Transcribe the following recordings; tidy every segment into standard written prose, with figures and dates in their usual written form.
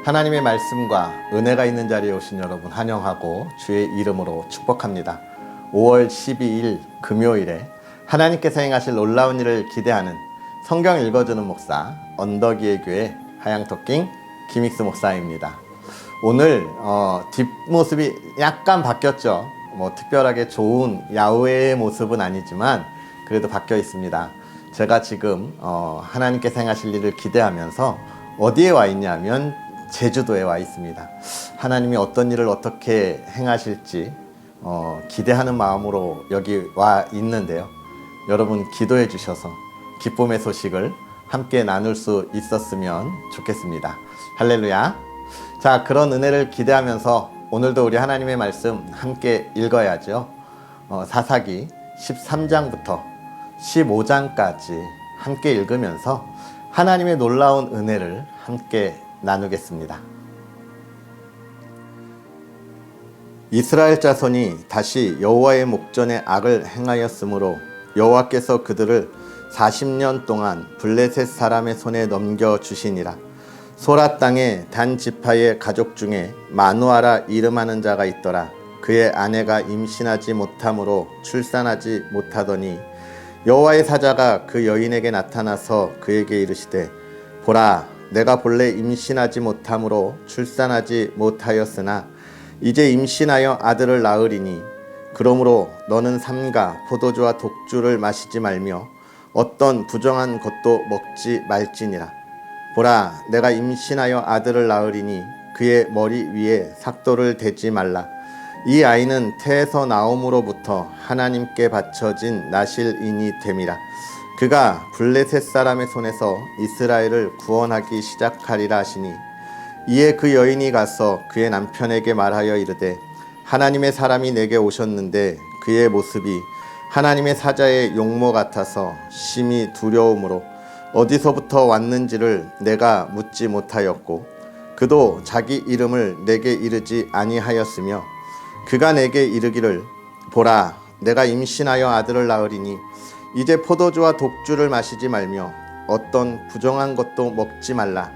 하나님의 말씀과 은혜가 있는 자리에 오신 여러분 환영하고 주의 이름으로 축복합니다. 5월 12일 금요일에 하나님께서 행하실 놀라운 일을 기대하는 성경 읽어주는 목사 언덕이의 교회 하양토킹 김익수 목사입니다. 오늘 뒷모습이 약간 바뀌었죠. 특별하게 좋은 야외의 모습은 아니지만 그래도 바뀌어 있습니다. 제가 지금 하나님께서 행하실 일을 기대하면서 어디에 와 있냐면 제주도에 와 있습니다. 하나님이 어떤 일을 어떻게 행하실지 기대하는 마음으로 여기 와 있는데요. 여러분 기도해 주셔서 기쁨의 소식을 함께 나눌 수 있었으면 좋겠습니다. 할렐루야. 자, 그런 은혜를 기대하면서 오늘도 우리 하나님의 말씀 함께 읽어야죠. 사사기 13장부터 15장까지 함께 읽으면서 하나님의 놀라운 은혜를 함께 나누겠습니다. 이스라엘 자손이 다시 여호와의 목전에 악을 행하였으므로 여호와께서 그들을 40년 동안 블레셋 사람의 손에 넘겨주시니라. 소라 땅에 단 지파의 가족 중에 마누아라 이름하는 자가 있더라. 그의 아내가 임신하지 못함으로 출산하지 못하더니 여호와의 사자가 그 여인에게 나타나서 그에게 이르시되 보라, 내가 본래 임신하지 못함으로 출산하지 못하였으나 이제 임신하여 아들을 낳으리니 그러므로 너는 삼가 포도주와 독주를 마시지 말며 어떤 부정한 것도 먹지 말지니라. 보라, 내가 임신하여 아들을 낳으리니 그의 머리 위에 삭도를 대지 말라. 이 아이는 태에서 나옴으로부터 하나님께 바쳐진 나실인이 됨이라. 그가 블레셋 사람의 손에서 이스라엘을 구원하기 시작하리라 하시니 이에 그 여인이 가서 그의 남편에게 말하여 이르되 하나님의 사람이 내게 오셨는데 그의 모습이 하나님의 사자의 용모 같아서 심히 두려움으로 어디서부터 왔는지를 내가 묻지 못하였고 그도 자기 이름을 내게 이르지 아니하였으며 그가 내게 이르기를 보라, 내가 임신하여 아들을 낳으리니 이제 포도주와 독주를 마시지 말며 어떤 부정한 것도 먹지 말라.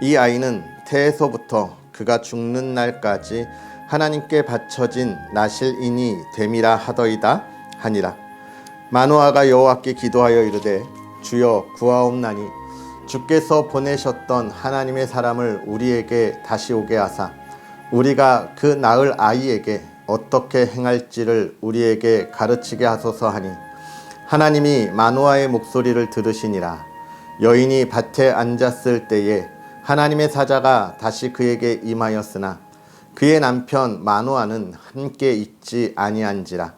이 아이는 태에서부터 그가 죽는 날까지 하나님께 바쳐진 나실인이 됨이라 하더이다 하니라. 마누아가 여호와께 기도하여 이르되 주여 구하옵나니 주께서 보내셨던 하나님의 사람을 우리에게 다시 오게 하사 우리가 그 낳을 아이에게 어떻게 행할지를 우리에게 가르치게 하소서 하니 하나님이 마누아의 목소리를 들으시니라. 여인이 밭에 앉았을 때에 하나님의 사자가 다시 그에게 임하였으나 그의 남편 마누아는 함께 있지 아니한지라.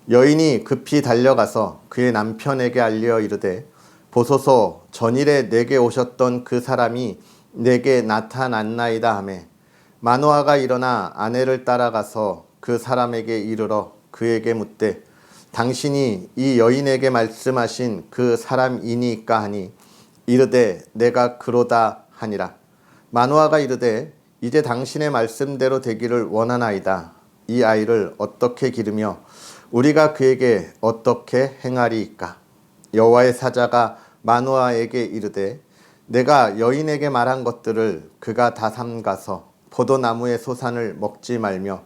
여인이 급히 달려가서 그의 남편에게 알려 이르되 보소서, 전일에 내게 오셨던 그 사람이 내게 나타났나이다 하매 마누아가 일어나 아내를 따라가서 그 사람에게 이르러 그에게 묻되 당신이 이 여인에게 말씀하신 그 사람이니까 하니 이르되 내가 그로다 하니라. 마누아가 이르되 이제 당신의 말씀대로 되기를 원하나이다. 이 아이를 어떻게 기르며 우리가 그에게 어떻게 행하리이까. 여호와의 사자가 마누아에게 이르되 내가 여인에게 말한 것들을 그가 다 삼가서 포도나무의 소산을 먹지 말며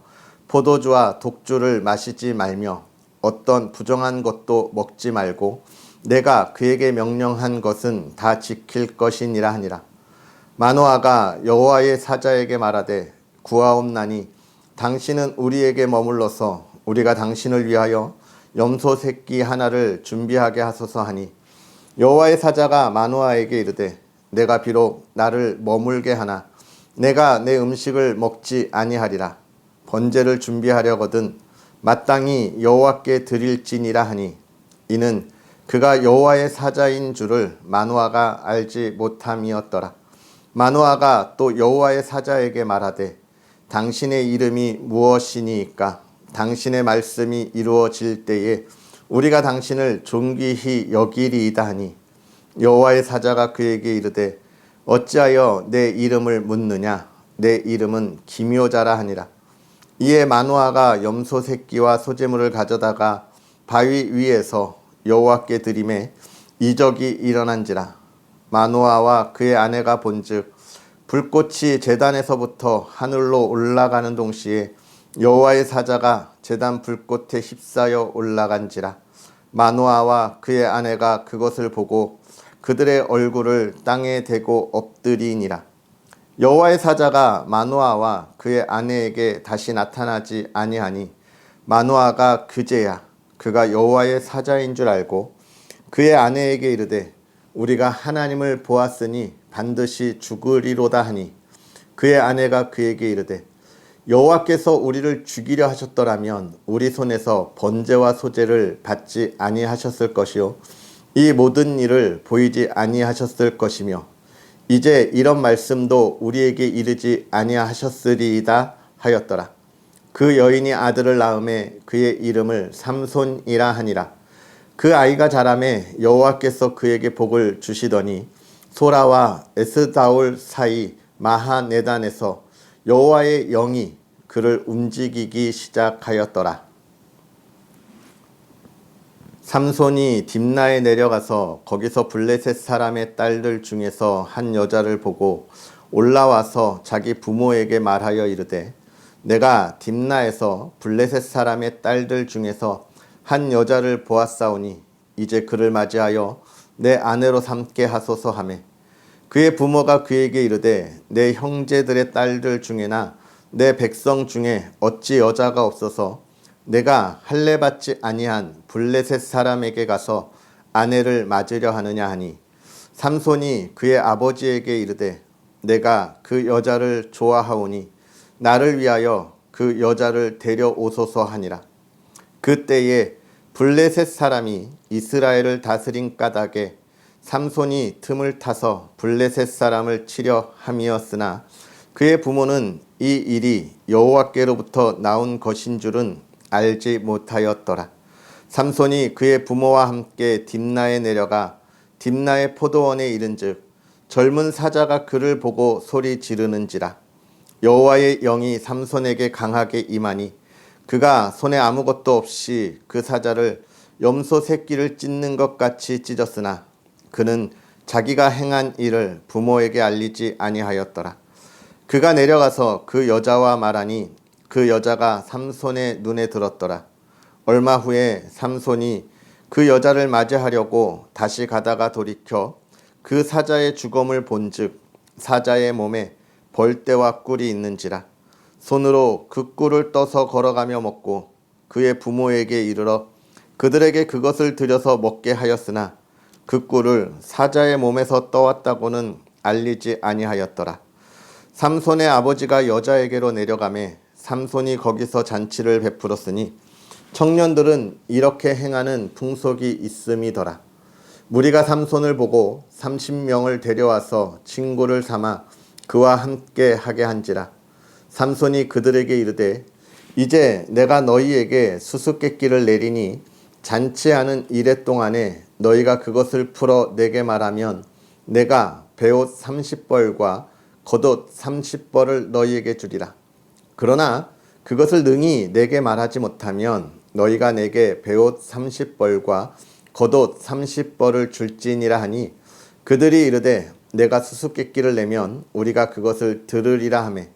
포도주와 독주를 마시지 말며 어떤 부정한 것도 먹지 말고 내가 그에게 명령한 것은 다 지킬 것이니라 하니라. 마누아가 여호와의 사자에게 말하되 구하옵나니 당신은 우리에게 머물러서 우리가 당신을 위하여 염소 새끼 하나를 준비하게 하소서 하니 여호와의 사자가 마누아에게 이르되 내가 비록 나를 머물게 하나 내가 내 음식을 먹지 아니하리라. 번제를 준비하려거든 마땅히 여호와께 드릴지니라 하니 이는 그가 여호와의 사자인 줄을 마누아가 알지 못함이었더라. 마누아가 또 여호와의 사자에게 말하되 당신의 이름이 무엇이니이까. 당신의 말씀이 이루어질 때에 우리가 당신을 존귀히 여기리이다 하니 여호와의 사자가 그에게 이르되 어찌하여 내 이름을 묻느냐. 내 이름은 기묘자라 하니라. 이에 마누아가 염소 새끼와 소제물을 가져다가 바위 위에서 여호와께 드리매 이적이 일어난지라. 마누아와 그의 아내가 본즉 불꽃이 제단에서부터 하늘로 올라가는 동시에 여호와의 사자가 제단 불꽃에 휩싸여 올라간지라. 마노아와 그의 아내가 그것을 보고 그들의 얼굴을 땅에 대고 엎드리니라. 여호와의 사자가 마노아와 그의 아내에게 다시 나타나지 아니하니 마노아가 그제야 그가 여호와의 사자인 줄 알고 그의 아내에게 이르되 우리가 하나님을 보았으니 반드시 죽으리로다 하니 그의 아내가 그에게 이르되 여호와께서 우리를 죽이려 하셨더라면 우리 손에서 번제와 소제를 받지 아니하셨을 것이요 이 모든 일을 보이지 아니하셨을 것이며 이제 이런 말씀도 우리에게 이르지 아니하셨으리이다 하였더라. 그 여인이 아들을 낳음에 그의 이름을 삼손이라 하니라. 그 아이가 자라매 여호와께서 그에게 복을 주시더니 소라와 에스다올 사이 마하네단에서 여호와의 영이 그를 움직이기 시작하였더라. 삼손이 딥나에 내려가서 거기서 블레셋 사람의 딸들 중에서 한 여자를 보고 올라와서 자기 부모에게 말하여 이르되 내가 딥나에서 블레셋 사람의 딸들 중에서 한 여자를 보았사오니 이제 그를 맞이하여 내 아내로 삼게 하소서 하매 그의 부모가 그에게 이르되 내 형제들의 딸들 중에나 내 백성 중에 어찌 여자가 없어서 내가 할례 받지 아니한 블레셋 사람에게 가서 아내를 맞으려 하느냐 하니 삼손이 그의 아버지에게 이르되 내가 그 여자를 좋아하오니 나를 위하여 그 여자를 데려오소서 하니라. 그때에 블레셋 사람이 이스라엘을 다스린 까닭에 삼손이 틈을 타서 블레셋 사람을 치려 함이었으나 그의 부모는 이 일이 여호와께로부터 나온 것인 줄은 알지 못하였더라. 삼손이 그의 부모와 함께 딥나에 내려가 딥나의 포도원에 이른즉 젊은 사자가 그를 보고 소리 지르는지라. 여호와의 영이 삼손에게 강하게 임하니 그가 손에 아무것도 없이 그 사자를 염소 새끼를 찢는 것 같이 찢었으나 그는 자기가 행한 일을 부모에게 알리지 아니하였더라. 그가 내려가서 그 여자와 말하니 그 여자가 삼손의 눈에 들었더라. 얼마 후에 삼손이 그 여자를 맞이하려고 다시 가다가 돌이켜 그 사자의 죽음을 본즉 사자의 몸에 벌떼와 꿀이 있는지라. 손으로 그 꿀을 떠서 걸어가며 먹고 그의 부모에게 이르러 그들에게 그것을 들여서 먹게 하였으나 그 꿀을 사자의 몸에서 떠왔다고는 알리지 아니하였더라. 삼손의 아버지가 여자에게로 내려가매 삼손이 거기서 잔치를 베풀었으니 청년들은 이렇게 행하는 풍속이 있음이더라. 무리가 삼손을 보고 30명을 데려와서 친구를 삼아 그와 함께 하게 한지라. 삼손이 그들에게 이르되 이제 내가 너희에게 수수께끼를 내리니 잔치하는 이래 동안에 너희가 그것을 풀어 내게 말하면 내가 베옷 30벌과 겉옷 30벌을 너희에게 주리라. 그러나 그것을 능히 내게 말하지 못하면 너희가 내게 베옷 30벌과 겉옷 30벌을 줄지니라 하니 그들이 이르되 내가 수수께끼를 내면 우리가 그것을 들으리라 하매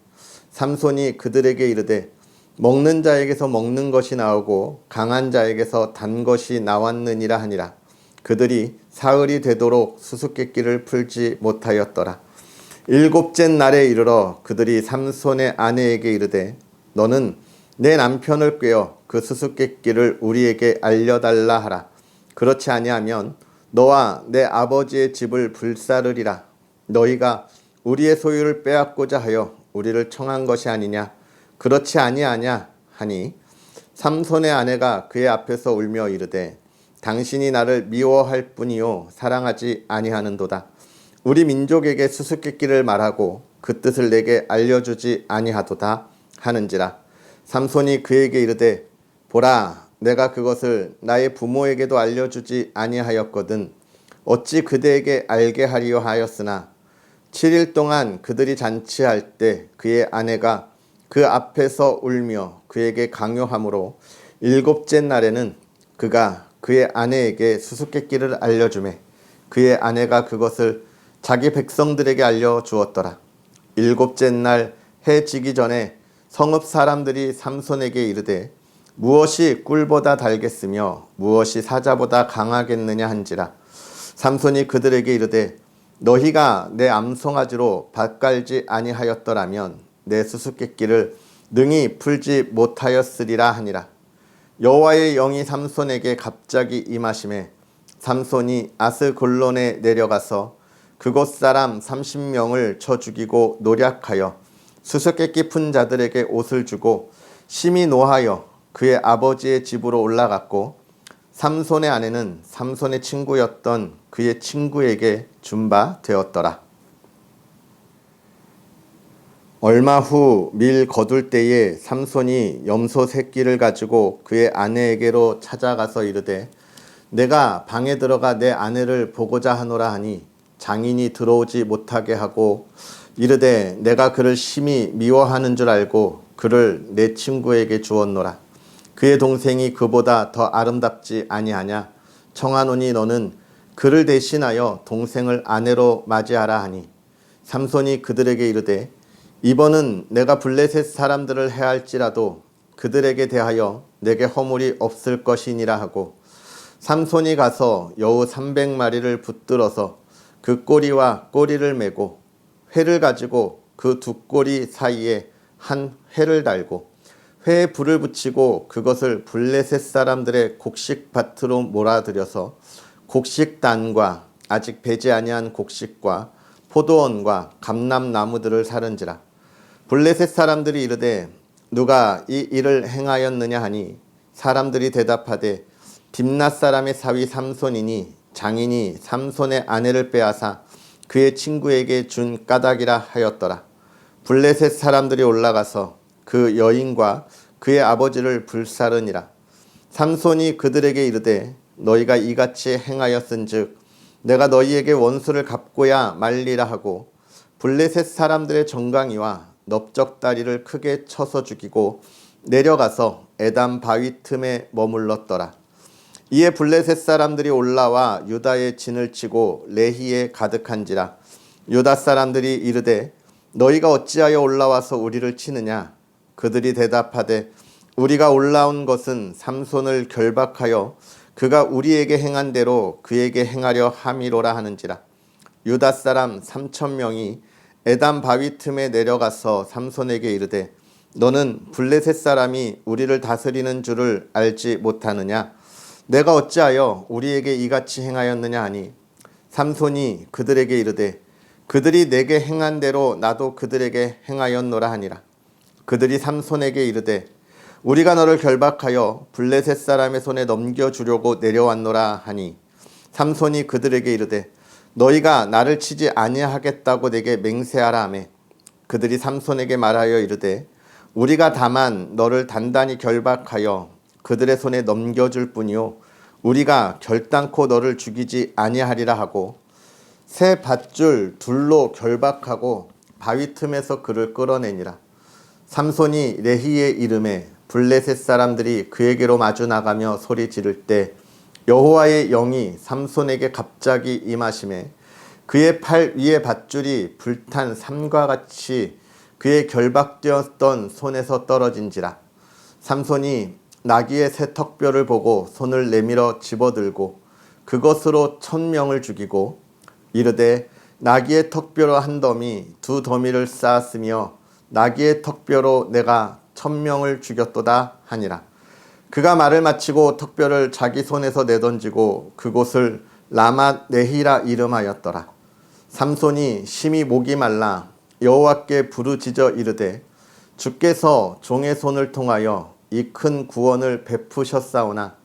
삼손이 그들에게 이르되 먹는 자에게서 먹는 것이 나오고 강한 자에게서 단 것이 나왔느니라 하니라. 그들이 사흘이 되도록 수수께끼를 풀지 못하였더라. 일곱째 날에 이르러 그들이 삼손의 아내에게 이르되 너는 내 남편을 꾀어 그 수수께끼를 우리에게 알려달라 하라. 그렇지 아니하면 너와 내 아버지의 집을 불사르리라. 너희가 우리의 소유를 빼앗고자 하여 우리를 청한 것이 아니냐. 그렇지 아니하냐 하니 삼손의 아내가 그의 앞에서 울며 이르되 당신이 나를 미워할 뿐이요 사랑하지 아니하는도다. 우리 민족에게 수수께끼를 말하고 그 뜻을 내게 알려주지 아니하도다 하는지라. 삼손이 그에게 이르되 보라 내가 그것을 나의 부모에게도 알려주지 아니하였거든 어찌 그대에게 알게 하리요 하였으나 7일 동안 그들이 잔치할 때 그의 아내가 그 앞에서 울며 그에게 강요하므로 일곱째 날에는 그가 그의 아내에게 수수께끼를 알려주매 그의 아내가 그것을 자기 백성들에게 알려주었더라. 일곱째 날 해 지기 전에 성읍 사람들이 삼손에게 이르되 무엇이 꿀보다 달겠으며 무엇이 사자보다 강하겠느냐 한지라. 삼손이 그들에게 이르되 너희가 내 암송아지로 밭 갈지 아니하였더라면 내 수수께끼를 능히 풀지 못하였으리라 하니라. 여호와의 영이 삼손에게 갑자기 임하심에 삼손이 아스골론에 내려가서 그곳 사람 30명을 쳐 죽이고 노략하여 수수께끼 푼 자들에게 옷을 주고 심히 노하여 그의 아버지의 집으로 올라갔고 삼손의 아내는 삼손의 친구였던 그의 친구에게 준 바 되었더라. 얼마 후 밀 거둘 때에 삼손이 염소 새끼를 가지고 그의 아내에게로 찾아가서 이르되 내가 방에 들어가 내 아내를 보고자 하노라 하니 장인이 들어오지 못하게 하고 이르되 내가 그를 심히 미워하는 줄 알고 그를 내 친구에게 주었노라. 그의 동생이 그보다 더 아름답지 아니하냐. 청하노니 너는 그를 대신하여 동생을 아내로 맞이하라 하니 삼손이 그들에게 이르되 이번은 내가 블레셋 사람들을 해할지라도 그들에게 대하여 내게 허물이 없을 것이니라 하고 삼손이 가서 여우 300마리를 붙들어서 그 꼬리와 꼬리를 메고 회를 가지고 그 두 꼬리 사이에 한 회를 달고 회에 불을 붙이고 그것을 블레셋 사람들의 곡식밭으로 몰아들여서 곡식단과 아직 배지 아니한 곡식과 포도원과 감람나무들을 사른지라. 블레셋 사람들이 이르되 누가 이 일을 행하였느냐 하니 사람들이 대답하되 딥낫 사람의 사위 삼손이니 장인이 삼손의 아내를 빼앗아 그의 친구에게 준 까닭이라 하였더라. 블레셋 사람들이 올라가서 그 여인과 그의 아버지를 불사르니라. 삼손이 그들에게 이르되 너희가 이같이 행하였은즉 내가 너희에게 원수를 갚고야 말리라 하고 블레셋 사람들의 정강이와 넓적다리를 크게 쳐서 죽이고 내려가서 에담 바위 틈에 머물렀더라. 이에 블레셋 사람들이 올라와 유다의 진을 치고 레히에 가득한지라. 유다 사람들이 이르되 너희가 어찌하여 올라와서 우리를 치느냐. 그들이 대답하되 우리가 올라온 것은 삼손을 결박하여 그가 우리에게 행한 대로 그에게 행하려 함이로라 하는지라. 유다 사람 3,000명이 에담 바위 틈에 내려가서 삼손에게 이르되 너는 블레셋 사람이 우리를 다스리는 줄을 알지 못하느냐. 내가 어찌하여 우리에게 이같이 행하였느냐 하니 삼손이 그들에게 이르되 그들이 내게 행한 대로 나도 그들에게 행하였노라 하니라. 그들이 삼손에게 이르되 우리가 너를 결박하여 블레셋 사람의 손에 넘겨주려고 내려왔노라 하니 삼손이 그들에게 이르되 너희가 나를 치지 아니하겠다고 내게 맹세하라 하매 그들이 삼손에게 말하여 이르되 우리가 다만 너를 단단히 결박하여 그들의 손에 넘겨줄 뿐이요 우리가 결단코 너를 죽이지 아니하리라 하고 새 밧줄 둘로 결박하고 바위 틈에서 그를 끌어내니라. 삼손이 레히의 이름에 블레셋 사람들이 그에게로 마주 나가며 소리 지를 때 여호와의 영이 삼손에게 갑자기 임하심에 그의 팔 위에 밧줄이 불탄 삼과 같이 그의 결박되었던 손에서 떨어진지라. 삼손이 나귀의 새 턱뼈를 보고 손을 내밀어 집어들고 그것으로 1,000명을 죽이고 이르되 나귀의 턱뼈로 한 더미 두 더미를 쌓았으며 나귀의 턱뼈로 내가 1,000명을 죽였도다 하니라. 그가 말을 마치고 턱뼈를 자기 손에서 내던지고 그곳을 라맛 네히라 이름하였더라. 삼손이 심히 목이 말라 여호와께 부르짖어 이르되 주께서 종의 손을 통하여 이 큰 구원을 베푸셨사오나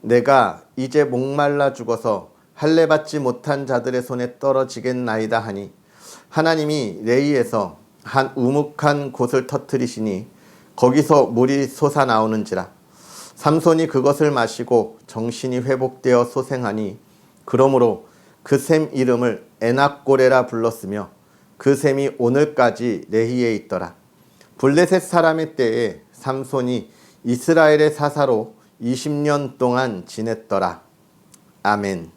내가 이제 목말라 죽어서 할례 받지 못한 자들의 손에 떨어지겠나이다 하니 하나님이 레이에서 한 우묵한 곳을 터뜨리시니 거기서 물이 솟아나오는지라. 삼손이 그것을 마시고 정신이 회복되어 소생하니 그러므로 그 샘 이름을 에낙고레라 불렀으며 그 샘이 오늘까지 레히에 있더라. 블레셋 사람의 때에 삼손이 이스라엘의 사사로 20년 동안 지냈더라. 아멘.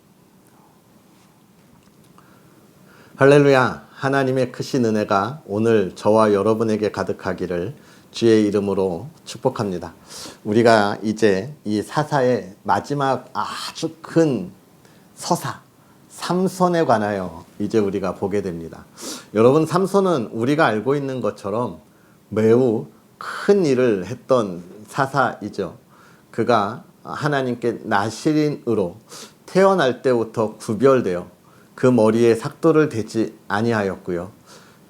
할렐루야. 하나님의 크신 은혜가 오늘 저와 여러분에게 가득하기를 주의 이름으로 축복합니다. 우리가 이제 이 사사의 마지막 아주 큰 서사 삼손에 관하여 이제 우리가 보게 됩니다. 여러분, 삼손은 우리가 알고 있는 것처럼 매우 큰 일을 했던 사사이죠. 그가 하나님께 나실인으로 태어날 때부터 구별되어 그 머리에 삭도를 대지 아니하였고요.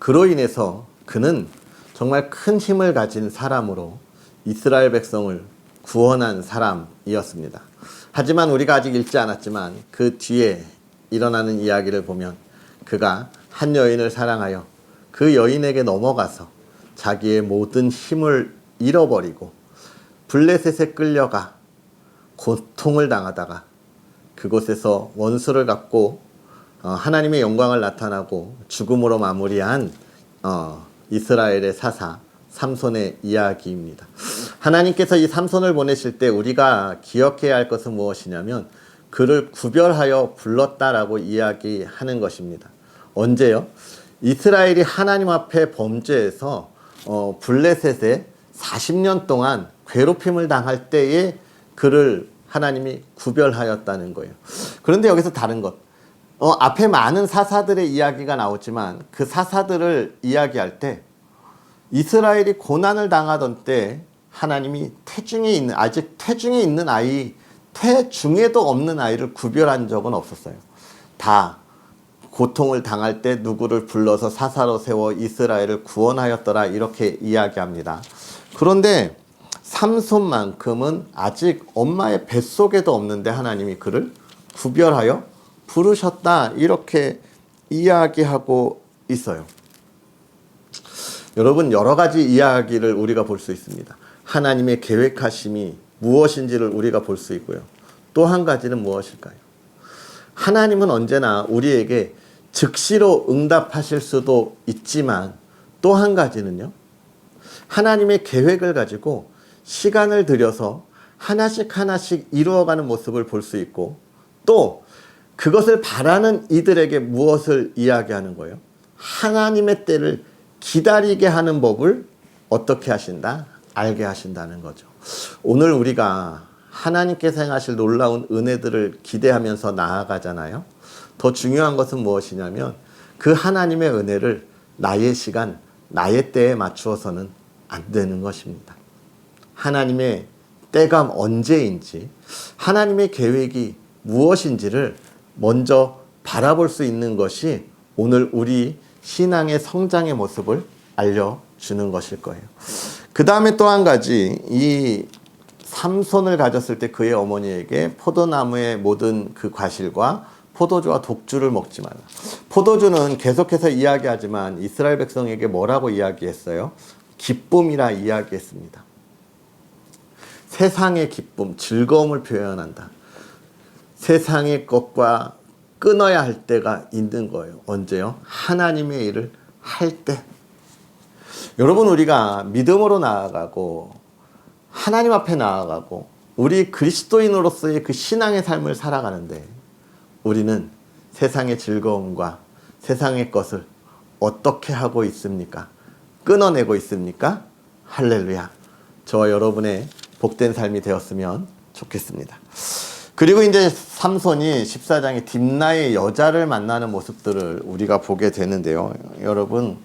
그로 인해서 그는 정말 큰 힘을 가진 사람으로 이스라엘 백성을 구원한 사람이었습니다. 하지만 우리가 아직 읽지 않았지만 그 뒤에 일어나는 이야기를 보면 그가 한 여인을 사랑하여 그 여인에게 넘어가서 자기의 모든 힘을 잃어버리고 블레셋에 끌려가 고통을 당하다가 그곳에서 원수를 갚고 하나님의 영광을 나타나고 죽음으로 마무리한 이스라엘의 사사 삼손의 이야기입니다. 하나님께서 이 삼손을 보내실 때 우리가 기억해야 할 것은 무엇이냐면 그를 구별하여 불렀다라고 이야기하는 것입니다. 언제요? 이스라엘이 하나님 앞에 범죄해서 블레셋에 40년 동안 괴롭힘을 당할 때에 그를 하나님이 구별하였다는 거예요. 그런데 여기서 다른 것, 앞에 많은 사사들의 이야기가 나오지만 그 사사들을 이야기할 때 이스라엘이 고난을 당하던 때 하나님이 아직 태중에 있는 아이, 태중에도 없는 아이를 구별한 적은 없었어요. 다 고통을 당할 때 누구를 불러서 사사로 세워 이스라엘을 구원하였더라, 이렇게 이야기합니다. 그런데 삼손만큼은 아직 엄마의 뱃속에도 없는데 하나님이 그를 구별하여 부르셨다, 이렇게 이야기하고 있어요. 여러분, 여러 가지 이야기를 우리가 볼 수 있습니다. 하나님의 계획하심이 무엇인지를 우리가 볼 수 있고요. 또 한 가지는 무엇일까요? 하나님은 언제나 우리에게 즉시로 응답하실 수도 있지만 또 한 가지는요, 하나님의 계획을 가지고 시간을 들여서 하나씩 하나씩 이루어가는 모습을 볼 수 있고, 또 그것을 바라는 이들에게 무엇을 이야기하는 거예요? 하나님의 때를 기다리게 하는 법을 어떻게 하신다? 알게 하신다는 거죠. 오늘 우리가 하나님께서 행하실 놀라운 은혜들을 기대하면서 나아가잖아요. 더 중요한 것은 무엇이냐면 그 하나님의 은혜를 나의 시간, 나의 때에 맞추어서는 안 되는 것입니다. 하나님의 때가 언제인지, 하나님의 계획이 무엇인지를 먼저 바라볼 수 있는 것이 오늘 우리 신앙의 성장의 모습을 알려주는 것일 거예요. 그 다음에 또 한 가지, 이 삼손을 가졌을 때 그의 어머니에게 포도나무의 모든 그 과실과 포도주와 독주를 먹지 말라. 포도주는 계속해서 이야기하지만 이스라엘 백성에게 뭐라고 이야기했어요? 기쁨이라 이야기했습니다. 세상의 기쁨, 즐거움을 표현한다. 세상의 것과 끊어야 할 때가 있는 거예요. 언제요? 하나님의 일을 할 때. 여러분, 우리가 믿음으로 나아가고 하나님 앞에 나아가고 우리 그리스도인으로서의 그 신앙의 삶을 살아가는데 우리는 세상의 즐거움과 세상의 것을 어떻게 하고 있습니까? 끊어내고 있습니까? 할렐루야. 저와 여러분의 복된 삶이 되었으면 좋겠습니다. 그리고 이제 삼손이 14장에 딥나의 여자를 만나는 모습들을 우리가 보게 되는데요. 여러분,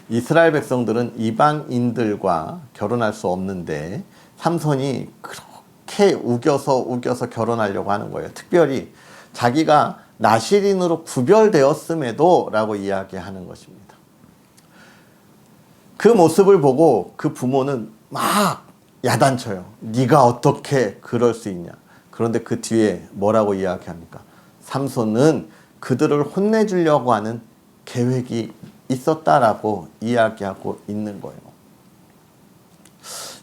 이스라엘 백성들은 이방인들과 결혼할 수 없는데 삼손이 그렇게 우겨서 결혼하려고 하는 거예요. 특별히 자기가 나실인으로 구별되었음에도 라고 이야기하는 것입니다. 그 모습을 보고 그 부모는 막 야단쳐요. 네가 어떻게 그럴 수 있냐. 그런데 그 뒤에 뭐라고 이야기합니까? 삼손은 그들을 혼내주려고 하는 계획이 있었다라고 이야기하고 있는 거예요.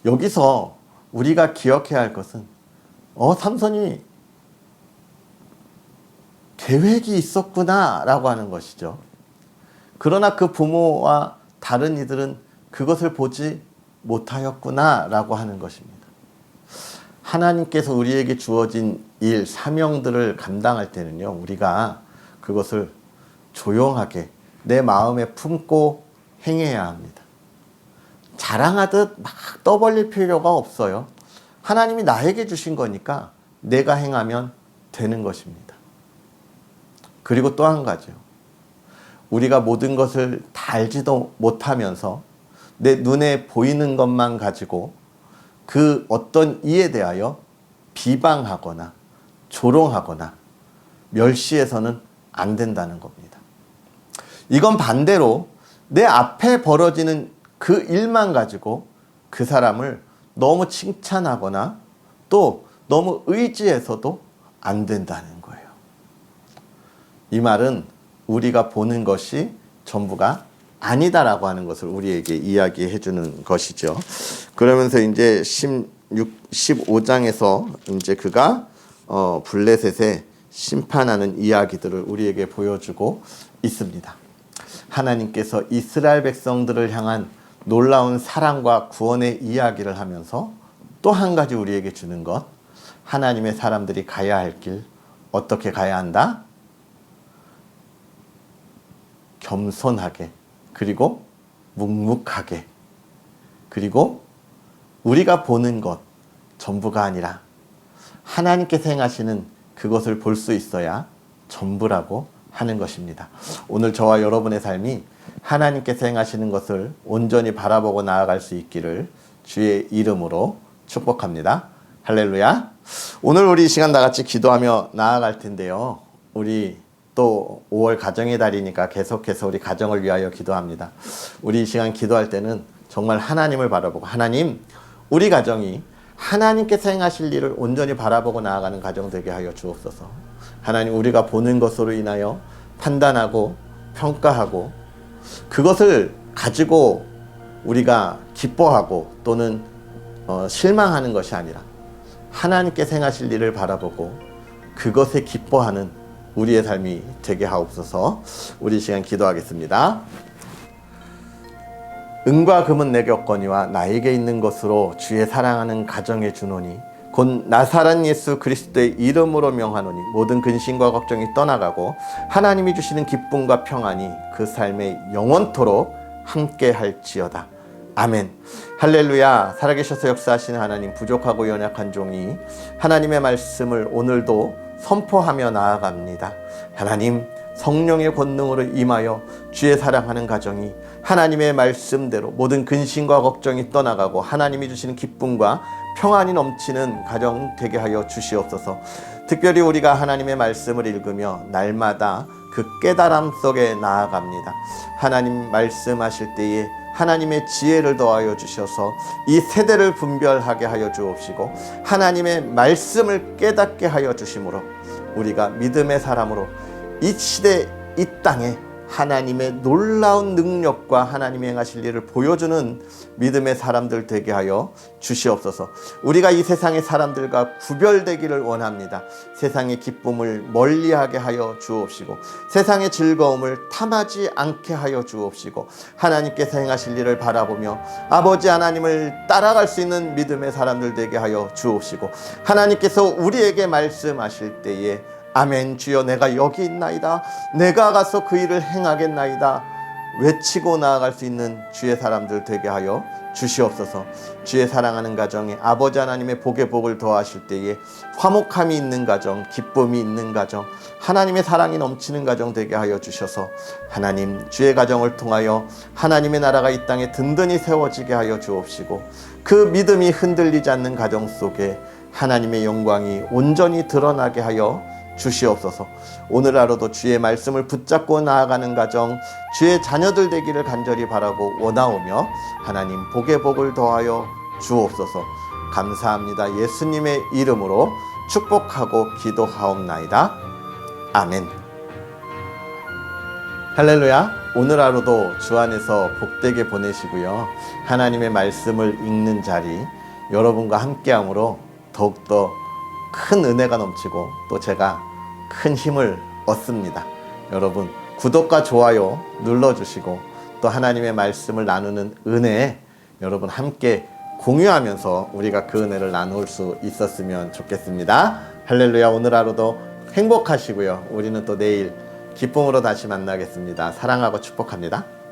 여기서 우리가 기억해야 할 것은 삼손이 계획이 있었구나 라고 하는 것이죠. 그러나 그 부모와 다른 이들은 그것을 보지 못하였구나 라고 하는 것입니다. 하나님께서 우리에게 주어진 일, 사명들을 감당할 때는요, 우리가 그것을 조용하게 내 마음에 품고 행해야 합니다. 자랑하듯 막 떠벌릴 필요가 없어요. 하나님이 나에게 주신 거니까 내가 행하면 되는 것입니다. 그리고 또 한 가지요. 우리가 모든 것을 다 알지도 못하면서 내 눈에 보이는 것만 가지고 그 어떤 이에 대하여 비방하거나 조롱하거나 멸시해서는 안 된다는 겁니다. 이건 반대로 내 앞에 벌어지는 그 일만 가지고 그 사람을 너무 칭찬하거나 또 너무 의지해서도 안 된다는 거예요. 이 말은 우리가 보는 것이 전부가 아니다라고 하는 것을 우리에게 이야기해 주는 것이죠. 그러면서 이제 15장에서 이제 그가 블레셋에 심판하는 이야기들을 우리에게 보여주고 있습니다. 하나님께서 이스라엘 백성들을 향한 놀라운 사랑과 구원의 이야기를 하면서 또 한 가지 우리에게 주는 것, 하나님의 사람들이 가야 할 길, 어떻게 가야 한다? 겸손하게, 그리고 묵묵하게, 그리고 우리가 보는 것 전부가 아니라 하나님께서 행하시는 그것을 볼 수 있어야 전부라고 하는 것입니다. 오늘 저와 여러분의 삶이 하나님께서 행하시는 것을 온전히 바라보고 나아갈 수 있기를 주의 이름으로 축복합니다. 할렐루야. 오늘 우리 이 시간 다 같이 기도하며 나아갈 텐데요. 우리 또 5월 가정의 달이니까 계속해서 우리 가정을 위하여 기도합니다. 우리 이 시간 기도할 때는 정말 하나님을 바라보고, 하나님, 우리 가정이 하나님께서 행하실 일을 온전히 바라보고 나아가는 가정 되게 하여 주옵소서. 하나님, 우리가 보는 것으로 인하여 판단하고 평가하고 그것을 가지고 우리가 기뻐하고 또는 실망하는 것이 아니라 하나님께서 행하실 일을 바라보고 그것에 기뻐하는 우리의 삶이 되게 하옵소서. 우리 시간 기도하겠습니다. 은과 금은 내게 없거니와 나에게 있는 것으로 주의 사랑하는 가정에 주노니 곧 나사렛 예수 그리스도의 이름으로 명하노니 모든 근심과 걱정이 떠나가고 하나님이 주시는 기쁨과 평안이 그 삶에 영원토록 함께 할지어다. 아멘. 할렐루야. 살아계셔서 역사하시는 하나님, 부족하고 연약한 종이 하나님의 말씀을 오늘도 선포하며 나아갑니다. 하나님, 성령의 권능으로 임하여 주의 사랑하는 가정이 하나님의 말씀대로 모든 근심과 걱정이 떠나가고 하나님이 주시는 기쁨과 평안이 넘치는 가정 되게 하여 주시옵소서. 특별히 우리가 하나님의 말씀을 읽으며 날마다 그 깨달음 속에 나아갑니다. 하나님 말씀하실 때에 하나님의 지혜를 더하여 주셔서 이 세대를 분별하게 하여 주옵시고 하나님의 말씀을 깨닫게 하여 주심으로 우리가 믿음의 사람으로 이 시대 이 땅에 하나님의 놀라운 능력과 하나님의 행하실 일을 보여주는 믿음의 사람들 되게 하여 주시옵소서. 우리가 이 세상의 사람들과 구별되기를 원합니다. 세상의 기쁨을 멀리하게 하여 주옵시고 세상의 즐거움을 탐하지 않게 하여 주옵시고 하나님께서 행하실 일을 바라보며 아버지 하나님을 따라갈 수 있는 믿음의 사람들 되게 하여 주옵시고 하나님께서 우리에게 말씀하실 때에 아멘. 주여, 내가 여기 있나이다. 내가 가서 그 일을 행하겠나이다. 외치고 나아갈 수 있는 주의 사람들 되게 하여 주시옵소서. 주의 사랑하는 가정에 아버지 하나님의 복의 복을 더하실 때에 화목함이 있는 가정, 기쁨이 있는 가정, 하나님의 사랑이 넘치는 가정 되게 하여 주셔서 하나님, 주의 가정을 통하여 하나님의 나라가 이 땅에 든든히 세워지게 하여 주옵시고 그 믿음이 흔들리지 않는 가정 속에 하나님의 영광이 온전히 드러나게 하여 주시옵소서. 오늘 하루도 주의 말씀을 붙잡고 나아가는 가정, 주의 자녀들 되기를 간절히 바라고 원하오며 하나님 복의 복을 더하여 주옵소서. 감사합니다. 예수님의 이름으로 축복하고 기도하옵나이다. 아멘. 할렐루야. 오늘 하루도 주 안에서 복되게 보내시고요. 하나님의 말씀을 읽는 자리 여러분과 함께함으로 더욱더 큰 은혜가 넘치고 또 제가 큰 힘을 얻습니다. 여러분 구독과 좋아요 눌러주시고 또 하나님의 말씀을 나누는 은혜에 여러분 함께 공유하면서 우리가 그 은혜를 나눌 수 있었으면 좋겠습니다. 할렐루야. 오늘 하루도 행복하시고요. 우리는 또 내일 기쁨으로 다시 만나겠습니다. 사랑하고 축복합니다.